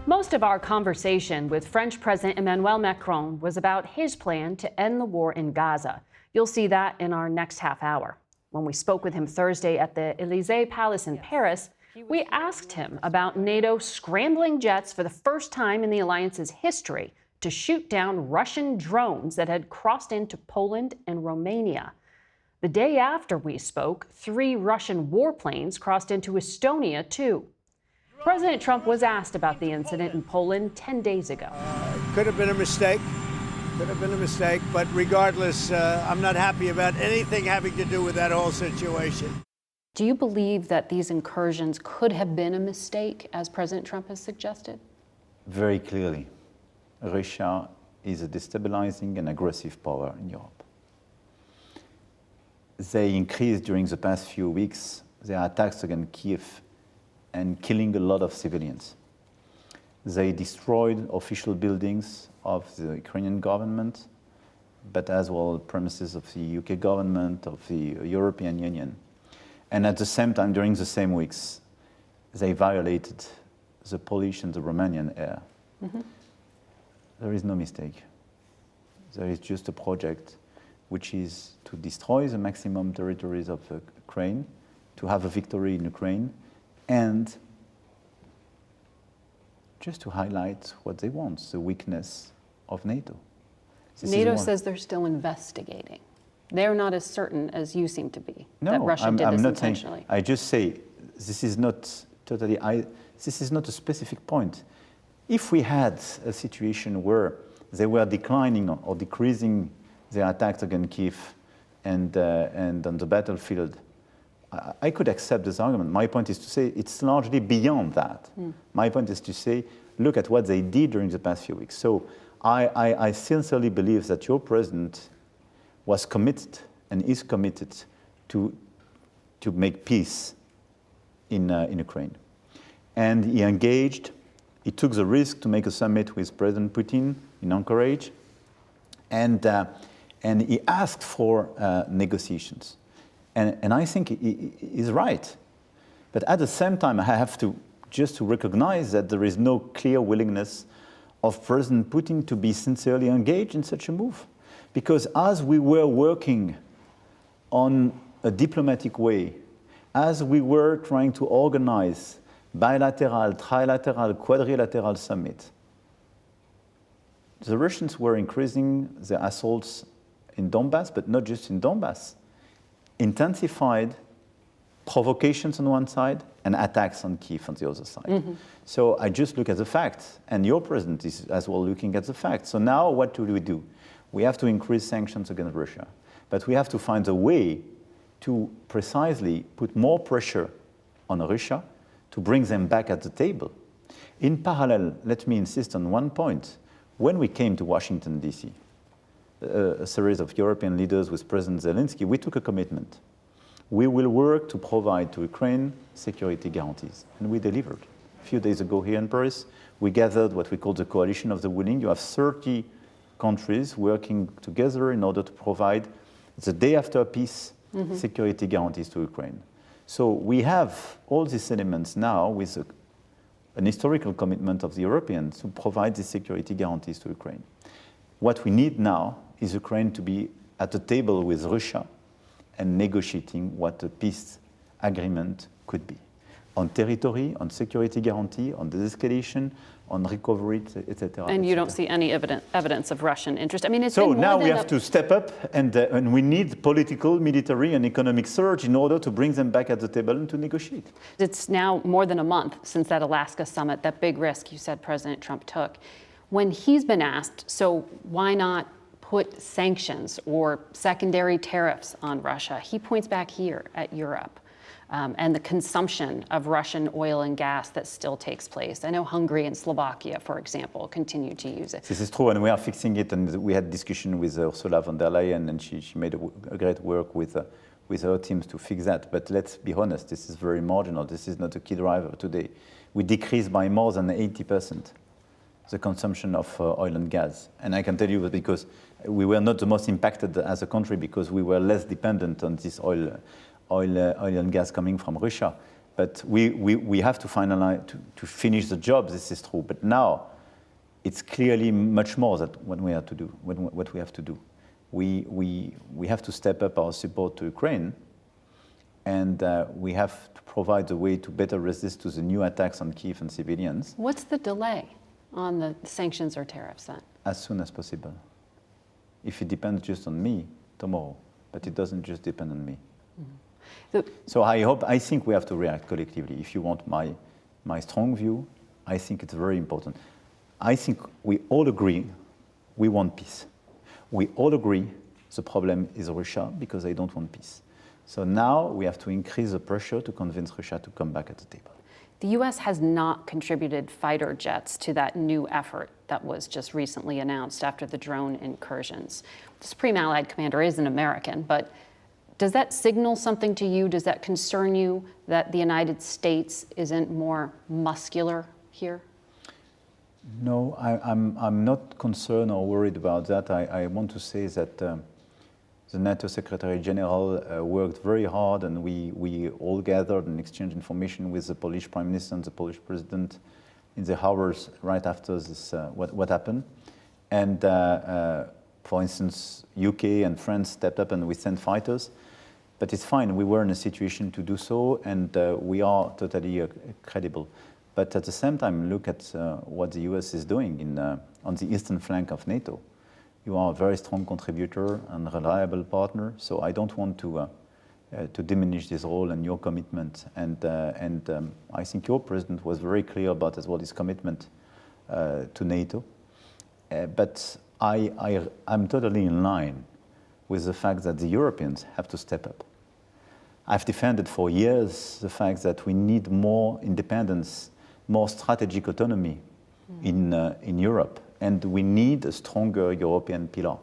Most of our conversation with French President Emmanuel Macron was about his plan to end the war in Gaza. You'll see that in our next half hour. When we spoke with him Thursday at the Élysée Palace in Paris, we asked him about NATO scrambling jets for the first time in the alliance's history to shoot down Russian drones that had crossed into Poland and Romania. The day after we spoke, 3 Russian warplanes crossed into Estonia, too. President Trump was asked about the incident in Poland 10 days ago. Could have been a mistake. Could have been a mistake. But regardless, I'm not happy about anything having to do with that whole situation. Do you believe that these incursions could have been a mistake, as President Trump has suggested? Very clearly. Russia is a destabilizing and aggressive power in Europe. They increased during the past few weeks their attacks against Kyiv and killing a lot of civilians. They destroyed official buildings of the Ukrainian government, but as well premises of the UK government, of the European Union. And at the same time, during the same weeks, they violated the Polish and the Romanian air. Mm-hmm. There is no mistake. There is just a project which is to destroy the maximum territories of Ukraine, to have a victory in Ukraine, and just to highlight what they want, the weakness of NATO. NATO says they're still investigating. They're not as certain as you seem to be that Russia did this intentionally. Saying, I just say this is not totally. This is not a specific point. If we had a situation where they were declining or decreasing their attacks against Kyiv and on the battlefield, I could accept this argument. My point is to say it's largely beyond that. My point is to say, look at what they did during the past few weeks. So I sincerely believe that your president was committed and is committed to make peace in Ukraine. And he engaged, he took the risk to make a summit with President Putin in Anchorage, and he asked for negotiations. And I think he's right. But at the same time, I have to just to recognize that there is no clear willingness of President Putin to be sincerely engaged in such a move. Because as we were working on a diplomatic way, as we were trying to organize bilateral, trilateral, quadrilateral summit, the Russians were increasing their assaults in Donbass, but not just in Donbass. Intensified provocations on one side and attacks on Kyiv on the other side. Mm-hmm. So I just look at the facts, and your president is as well looking at the facts. So now what do? We have to increase sanctions against Russia, but we have to find a way to precisely put more pressure on Russia to bring them back at the table. In parallel, let me insist on one point. When we came to Washington, D.C., a series of European leaders with President Zelensky, we took a commitment. We will work to provide to Ukraine security guarantees, and we delivered. A few days ago here in Paris, we gathered what we call the Coalition of the Willing. You have 30 countries working together in order to provide the day after peace security guarantees to Ukraine. So we have all these elements now with an historical commitment of the Europeans to provide these security guarantees to Ukraine. What we need now is Ukraine to be at the table with Russia and negotiating what a peace agreement could be. On territory, on security guarantee, on de-escalation, on recovery, etc. And you don't see any evidence of Russian interest. I mean, it's so now we have to step up, and we need political, military, and economic surge in order to bring them back at the table and to negotiate. It's now more than a month since that Alaska summit, that big risk you said President Trump took. When he's been asked, so why not put sanctions or secondary tariffs on Russia, he points back here at Europe. And the consumption of Russian oil and gas that still takes place. I know Hungary and Slovakia, for example, continue to use it. This is true, and we are fixing it. And we had discussion with Ursula von der Leyen, and she made a great work with her teams to fix that. But let's be honest, this is very marginal. This is not a key driver today. We decreased by more than 80% the consumption of oil and gas. And I can tell you that because we were not the most impacted as a country because we were less dependent on this oil and gas coming from Russia. But we have to finalize, to finish the job, this is true. But now, it's clearly much more than what we have to do. We have to step up our support to Ukraine, and we have to provide a way to better resist to the new attacks on Kyiv and civilians. What's the delay on the sanctions or tariffs then? As soon as possible. If it depends just on me, tomorrow. But it doesn't just depend on me. Mm-hmm. So I think we have to react collectively. If you want my strong view, I think it's very important. I think we all agree we want peace. We all agree the problem is Russia because they don't want peace. So now we have to increase the pressure to convince Russia to come back at the table. The U.S. has not contributed fighter jets to that new effort that was just recently announced after the drone incursions. The Supreme Allied Commander is an American, but does that signal something to you? Does that concern you that the United States isn't more muscular here? No, I'm not concerned or worried about that. I want to say that the NATO Secretary General worked very hard, and we all gathered and exchanged information with the Polish Prime Minister and the Polish President in the hours right after this, what happened. And for instance, UK and France stepped up and we sent fighters. But it's fine, we were in a situation to do so, and we are totally credible. But at the same time, look at what the US is doing on the eastern flank of NATO. You are a very strong contributor and reliable partner, so I don't want to diminish this role and your commitment. And I think your president was very clear about as well his commitment to NATO. But I'm totally in line with the fact that the Europeans have to step up. I've defended for years the fact that we need more independence, more strategic autonomy in Europe, and we need a stronger European pillar.